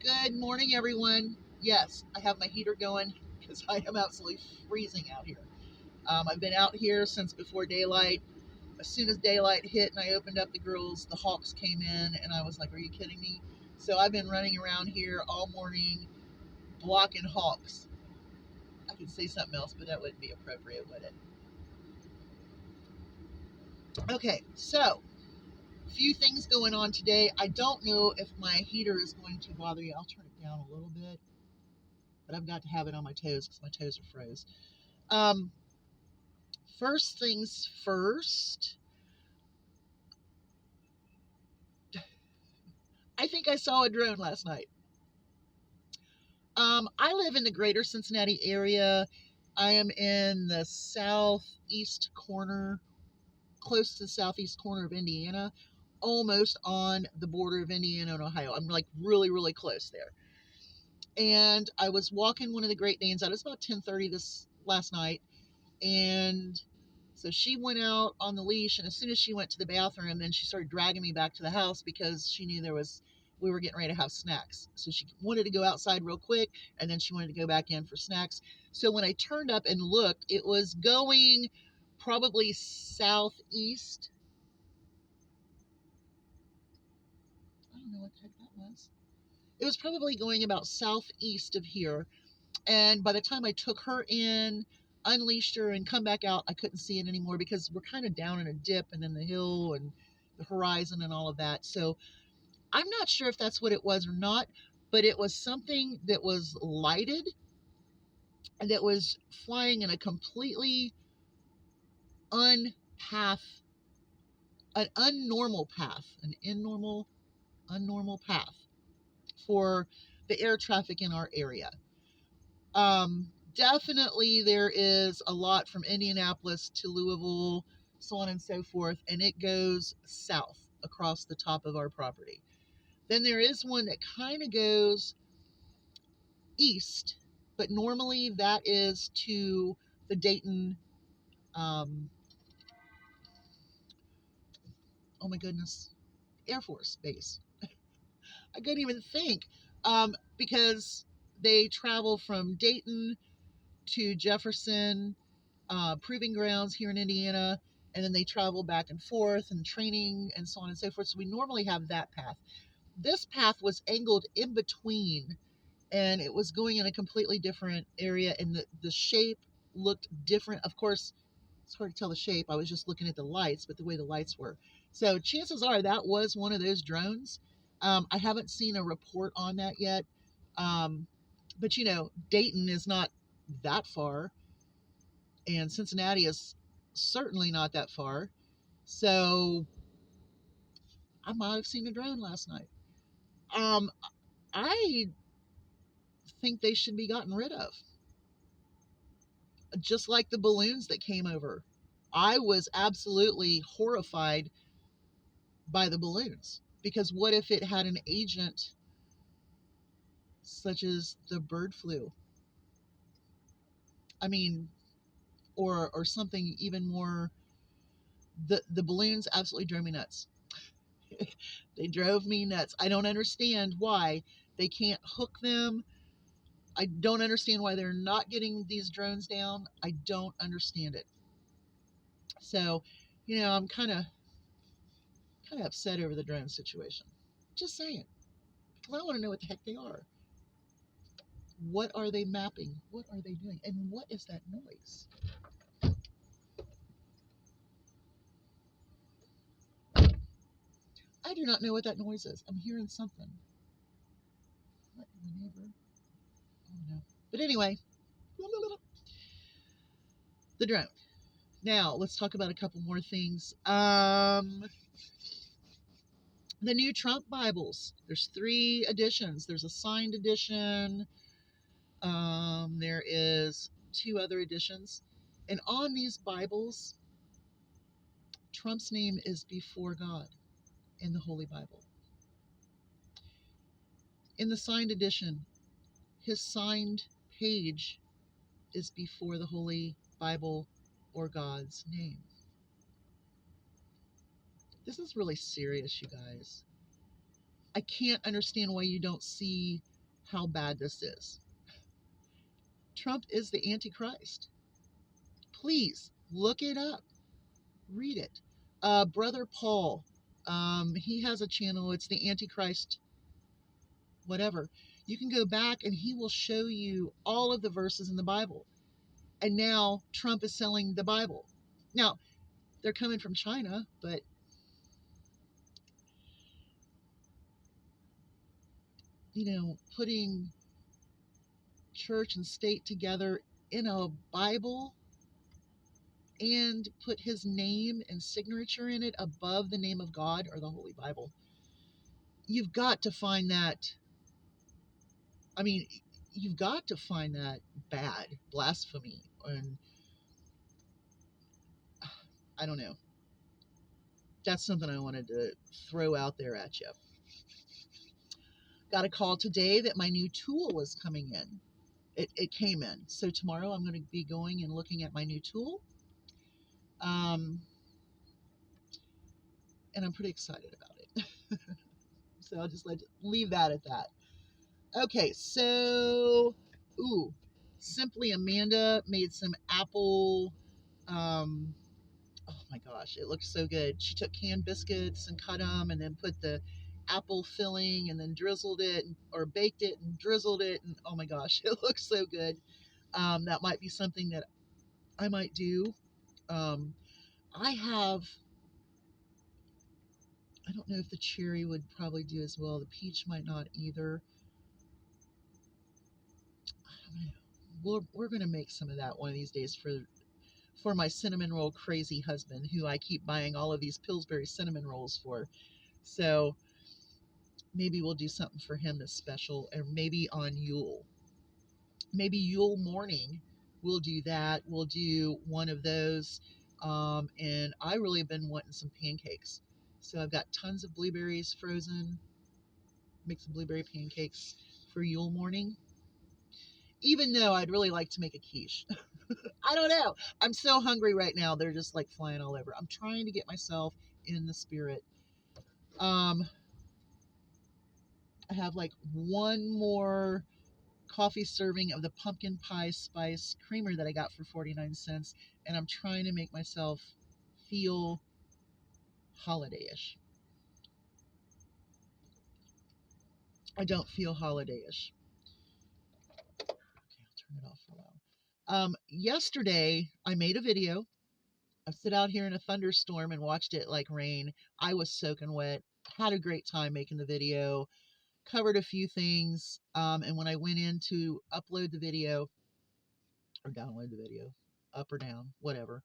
Good morning, everyone. Yes, I have my heater going because I am absolutely freezing out here. I've been out here since before daylight. As soon as daylight hit and I opened up the grills, the hawks came in, and I was like, "Are you kidding me?" So I've been running around here all morning blocking hawks. I could say something else, but that wouldn't be appropriate, would it? Okay, so a few things going on today. I don't know if my heater is going to bother you. I'll turn it down a little bit, but I've got to have it on my toes because my toes are froze. Um, First things first, I think I saw a drone last night. I live in the greater Cincinnati area. I am in the southeast corner, close to the southeast corner of Indiana, almost on the border of Indiana and Ohio. I'm like really, really close there. And I was walking one of the Great Danes out. It was about 10:30 this last night, and so she went out on the leash, and as soon as she went to the bathroom, then she started dragging me back to the house because she knew we were getting ready to have snacks. So she wanted to go outside real quick, and then she wanted to go back in for snacks. So when I turned up and looked, it was going probably southeast. I don't know what the heck that was. It was probably going about southeast of here. And by the time I took her in, unleashed her, and come back out, I couldn't see it anymore because we're kind of down in a dip and then the hill and the horizon and all of that. So I'm not sure if that's what it was or not, but it was something that was lighted and that was flying in a completely unpath, an unnormal path, an unnormal path for the air traffic in our area. Definitely there is a lot from Indianapolis to Louisville, so on and so forth, and it goes south across the top of our property. Then there is one that kind of goes east, but normally that is to the Dayton, um, oh my goodness, Air Force Base. I couldn't even think because they travel from Dayton to Jefferson, proving grounds here in Indiana, and then they travel back and forth and training and so on and so forth. So we normally have that path. This path was angled in between, and it was going in a completely different area, and the shape looked different. Of course, it's hard to tell the shape. I was just looking at the lights, but the way the lights were. So chances are that was one of those drones. I haven't seen a report on that yet. But Dayton is not that far, and Cincinnati is certainly not that far. So I might have seen a drone last night. Um, I think they should be gotten rid of, just like the balloons that came over. I was absolutely horrified by the balloons because what if it had an agent such as the bird flu? I mean, or something even more. The balloons absolutely drove me nuts. They drove me nuts. I don't understand why they can't hook them. I don't understand why they're not getting these drones down. I don't understand it. So, I'm kind of upset over the drone situation. Just saying, because I want to know what the heck they are. What are they mapping? What are they doing? And what is that noise? I do not know what that noise is. I'm hearing something. What in the neighbor? Oh no. But anyway, the drone. Now let's talk about a couple more things. The new Trump Bibles. There's 3 editions. There's a signed edition. There is 2 other editions, and on these Bibles, Trump's name is before God in the Holy Bible. In the signed edition, his signed page is before the Holy Bible or God's name. This is really serious, you guys. I can't understand why you don't see how bad this is. Trump is the Antichrist. Please look it up, read it. Brother Paul, he has a channel. It's the Antichrist, whatever. You can go back and he will show you all of the verses in the Bible. And now Trump is selling the Bible. Now, they're coming from China, but putting church and state together in a Bible and put his name and signature in it above the name of God or the Holy Bible. You've got to find that. I mean, you've got to find that bad, blasphemy, and I don't know. That's something I wanted to throw out there at you. Got a call today that my new tool was coming in. It came in. So tomorrow I'm going to be going and looking at my new tool. And I'm pretty excited about it. So I'll just leave that at that. Okay, so, Simply Amanda made some apple, oh my gosh, it looked so good. She took canned biscuits and cut them and then put the apple filling and then drizzled it or baked it and drizzled it. And oh my gosh, it looks so good. That might be something that I might do. I don't know if the cherry would probably do as well. The peach might not either. We're going to make some of that one of these days for my cinnamon roll crazy husband, who I keep buying all of these Pillsbury cinnamon rolls for. So maybe we'll do something for him that's special, or maybe on Yule. Maybe Yule morning we'll do that. We'll do one of those. And I really have been wanting some pancakes. So I've got tons of blueberries frozen. Make some blueberry pancakes for Yule morning. Even though I'd really like to make a quiche. I don't know. I'm so hungry right now. They're just like flying all over. I'm trying to get myself in the spirit. I have like one more coffee serving of the pumpkin pie spice creamer that I got for 49 cents. And I'm trying to make myself feel holiday-ish. I don't feel holiday-ish. Okay, I'll turn it off for a while. Yesterday, I made a video. I sit out here in a thunderstorm and watched it like rain. I was soaking wet. Had a great time making the video. Covered a few things. And when I went in to upload the video or download the video, up or down, whatever,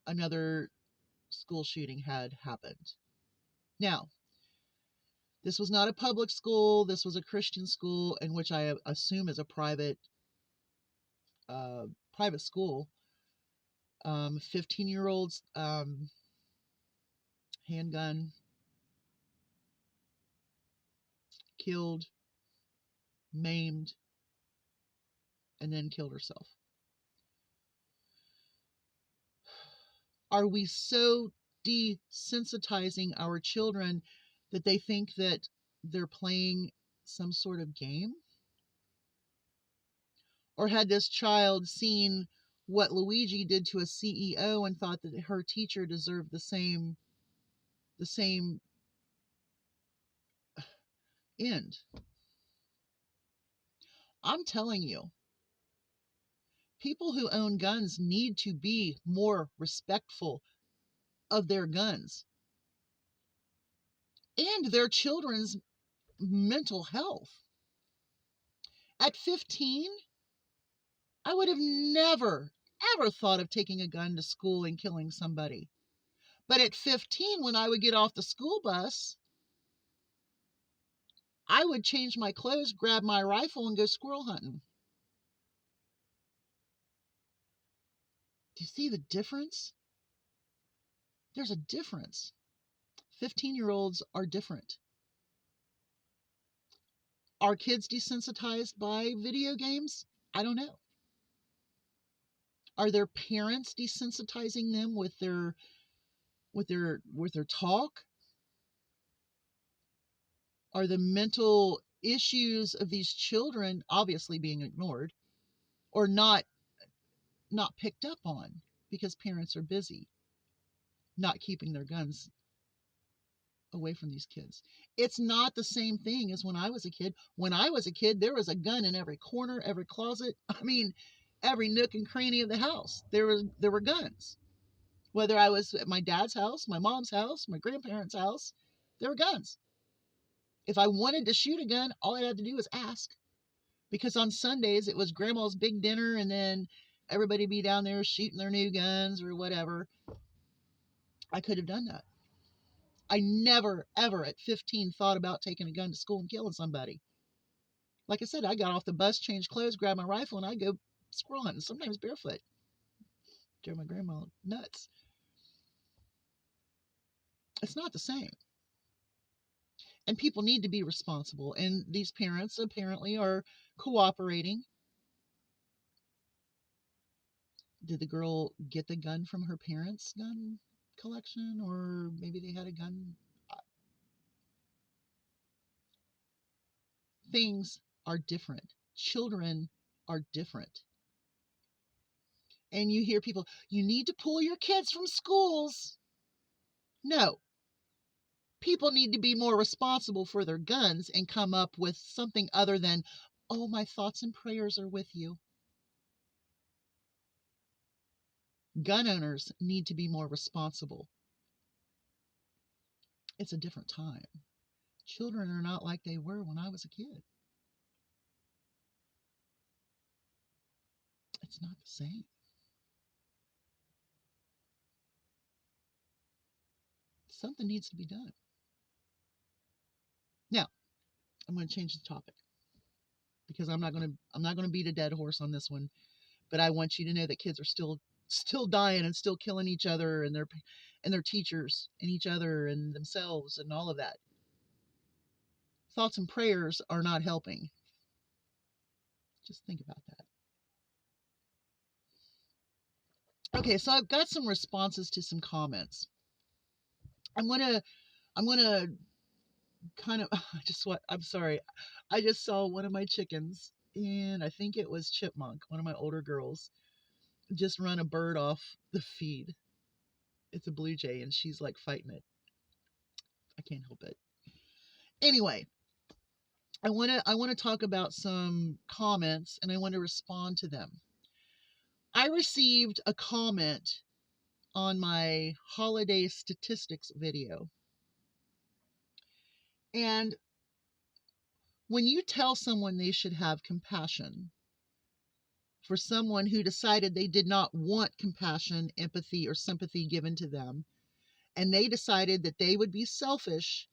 another school shooting had happened. Now, this was not a public school. This was a Christian school, in which I assume is a private school. 15-year-olds, handgun, killed, maimed, and then killed herself. Are we so desensitizing our children that they think that they're playing some sort of game? Or had this child seen what Luigi did to a CEO and thought that her teacher deserved the same end? I'm telling you, people who own guns need to be more respectful of their guns and their children's mental health. At 15, I would have never, ever thought of taking a gun to school and killing somebody. But at 15, when I would get off the school bus, I would change my clothes, grab my rifle, and go squirrel hunting. Do you see the difference? There's a difference. 15-year-olds are different. Are kids desensitized by video games? I don't know. Are their parents desensitizing them with their talk? Are the mental issues of these children obviously being ignored or not picked up on because parents are busy not keeping their guns away from these kids? It's not the same thing as when I was a kid. When I was a kid, there was a gun in every corner, every closet. I mean, every nook and cranny of the house. There were guns. Whether I was at my dad's house, my mom's house, my grandparents' house, there were guns. If I wanted to shoot a gun, all I had to do was ask. Because on Sundays it was grandma's big dinner and then everybody be down there shooting their new guns or whatever. I could have done that. I never, ever at 15 thought about taking a gun to school and killing somebody. Like I said, I got off the bus, changed clothes, grabbed my rifle, and I go squirrel hunting, sometimes barefoot. Drove my grandma nuts. It's not the same. And people need to be responsible. And these parents apparently are cooperating. Did the girl get the gun from her parents' gun collection? Or maybe they had a gun? Things are different. Children are different. And you hear people, you need to pull your kids from schools. No. People need to be more responsible for their guns and come up with something other than, oh, my thoughts and prayers are with you. Gun owners need to be more responsible. It's a different time. Children are not like they were when I was a kid. It's not the same. Something needs to be done. Now, I'm going to change the topic because I'm not going to beat a dead horse on this one, but I want you to know that kids are still dying and still killing each other and their teachers and each other and themselves and all of that. Thoughts and prayers are not helping. Just think about that. Okay, so I've got some responses to some comments. I'm gonna kind of I'm sorry. I just saw one of my chickens, and I think it was Chipmunk, one of my older girls, just run a bird off the feed. It's a blue jay, and she's like fighting it. I can't help it. Anyway, I want to talk about some comments, and I want to respond to them. I received a comment on my holiday statistics video. And when you tell someone they should have compassion for someone who decided they did not want compassion, empathy, or sympathy given to them, and they decided that they would be selfish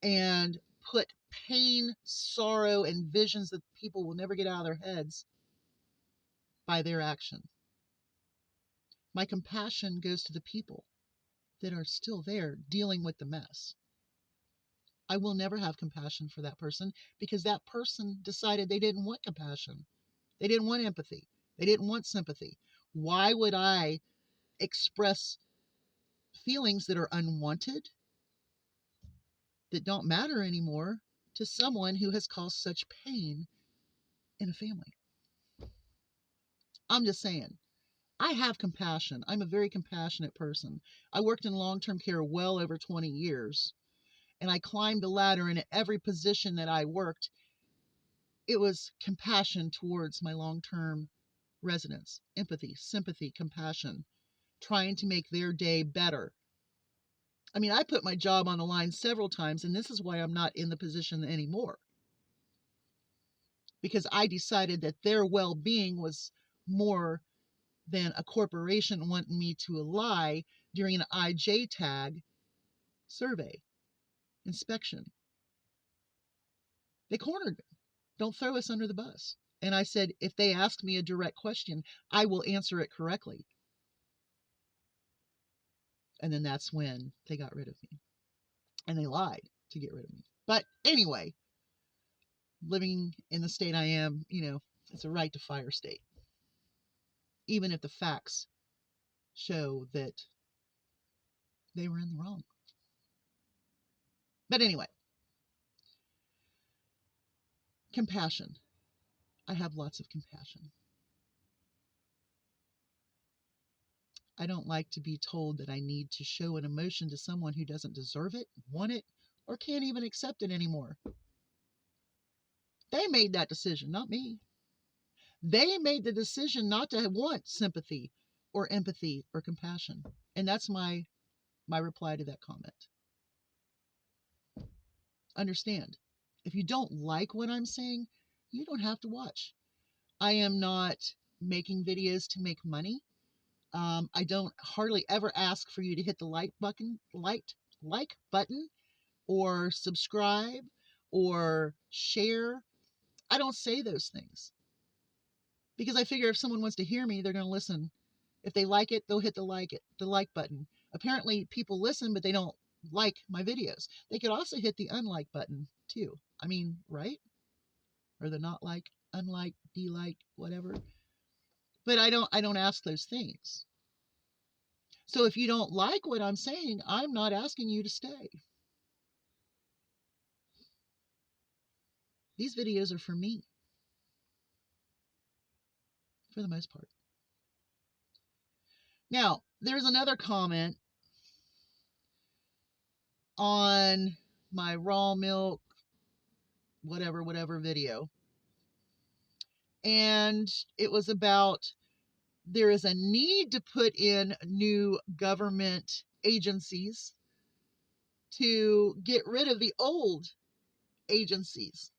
and put pain, sorrow, and visions that people will never get out of their heads by their action. My compassion goes to the people that are still there dealing with the mess. I will never have compassion for that person because that person decided they didn't want compassion. They didn't want empathy. They didn't want sympathy. Why would I express feelings that are unwanted, that don't matter anymore, to someone who has caused such pain in a family? I'm just saying, I have compassion. I'm a very compassionate person. I worked in long-term care well over 20 years, and I climbed a ladder, and at every position that I worked, it was compassion towards my long-term residents. Empathy, sympathy, compassion, trying to make their day better. I mean, I put my job on the line several times, and this is why I'm not in the position anymore. Because I decided that their well-being was more than a corporation wanting me to lie during an IJ tag survey inspection. They cornered me. Don't throw us under the bus. And I said, if they ask me a direct question, I will answer it correctly. And then that's when they got rid of me. And they lied to get rid of me. But anyway, living in the state I am, it's a right to fire state. Even if the facts show that they were in the wrong. But anyway, Compassion. I have lots of compassion. I don't like to be told that I need to show an emotion to someone who doesn't deserve it, want it, or can't even accept it anymore. They made that decision, not me. They made the decision not to want sympathy or empathy or compassion. And that's my reply to that comment. Understand, if you don't like what I'm saying, you don't have to watch. I am not making videos to make money. I don't hardly ever ask for you to hit the like button or subscribe or share. I don't say those things because I figure if someone wants to hear me, they're going to listen. If they like it, they'll hit the like button. Apparently people listen, but they don't like my videos. They could also hit the unlike button too. I mean, right? Or the not like, unlike, de-like, whatever. But I don't ask those things. So if you don't like what I'm saying, I'm not asking you to stay. These videos are for me, for the most part. Now, there's another comment on my raw milk, whatever video. And it was about there is a need to put in new government agencies to get rid of the old agencies.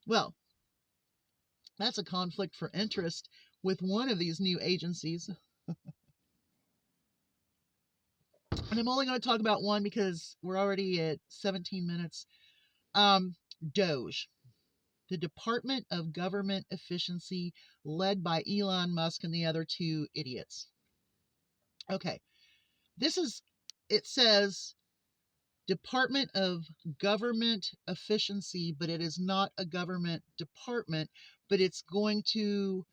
Well, that's a conflict for interest with one of these new agencies. And I'm only going to talk about one because we're already at 17 minutes. DOGE, the Department of Government Efficiency, led by Elon Musk and the other two idiots. Okay, it says Department of Government Efficiency, but it is not a government department, but it is going to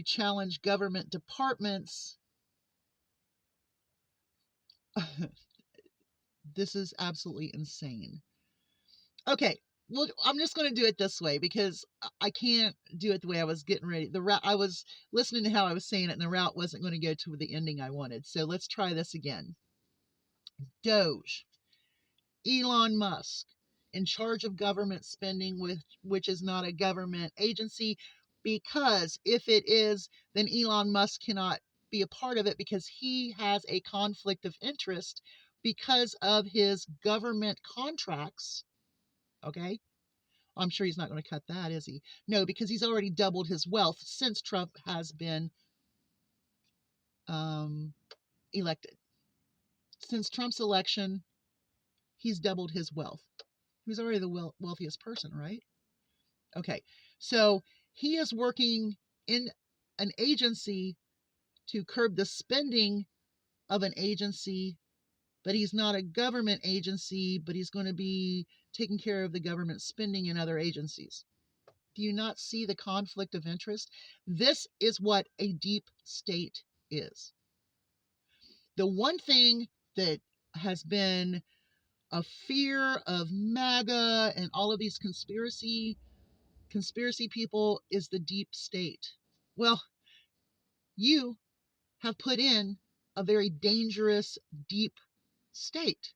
challenge government departments. This is absolutely insane. Okay, well, I'm just going to do it this way because I can't do it the way I was getting ready. The route, I was listening to how I was saying it, and the route wasn't going to go to the ending I wanted. So let's try this again. DOGE, Elon Musk, in charge of government spending, which is not a government agency, because if it is, then Elon Musk cannot be a part of it because he has a conflict of interest because of his government contracts. Okay? I'm sure he's not going to cut that, is he? No, because he's already doubled his wealth since Trump has been elected. Since Trump's election, he's doubled his wealth. He's already the wealthiest person, right? Okay, so he is working in an agency to curb the spending of an agency, but he's not a government agency, but he's going to be taking care of the government spending in other agencies. Do you not see the conflict of interest? This is what a deep state is. The one thing that has been a fear of MAGA and all of these conspiracy people is the deep state. Well, you have put in a very dangerous deep state.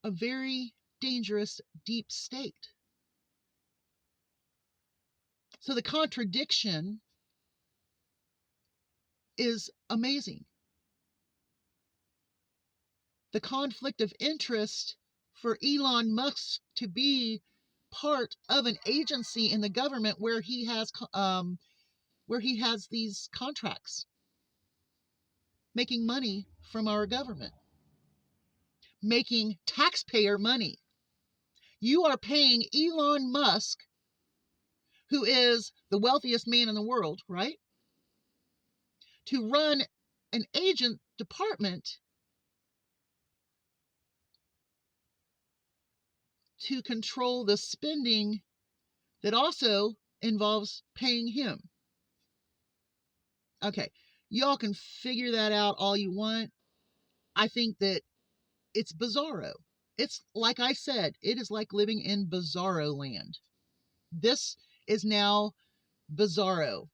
A very dangerous deep state. So the contradiction is amazing. The conflict of interest for Elon Musk to be part of an agency in the government where he has these contracts, making money from our government, making taxpayer money. You are paying Elon Musk, who is the wealthiest man in the world, right, to run an agent department to control the spending that also involves paying him. Okay, y'all can figure that out all you want. I think that It's bizarro. It's like I said, it is like living in bizarro land. This is now bizarro.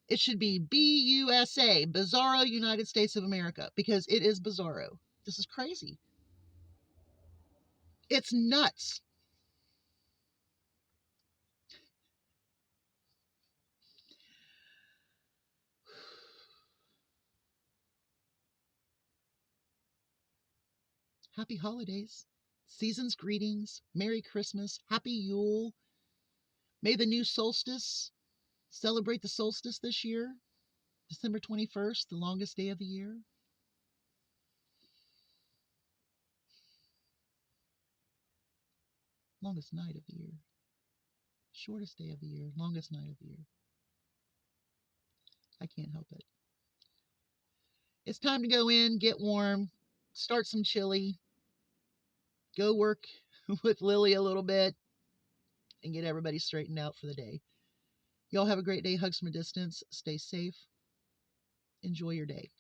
It should be BUSA, Bizarro United States of America, because it is bizarro. This is crazy. It's nuts. Happy holidays, season's greetings, Merry Christmas, Happy Yule. May the new solstice celebrate the solstice this year, December 21st, the longest day of the year. Longest night of the year. Shortest day of the year, longest night of the year. I can't help it. It's time to go in, get warm, start some chili, go work with Lily a little bit, and get everybody straightened out for the day. Y'all have a great day. Hugs from a distance. Stay safe. Enjoy your day.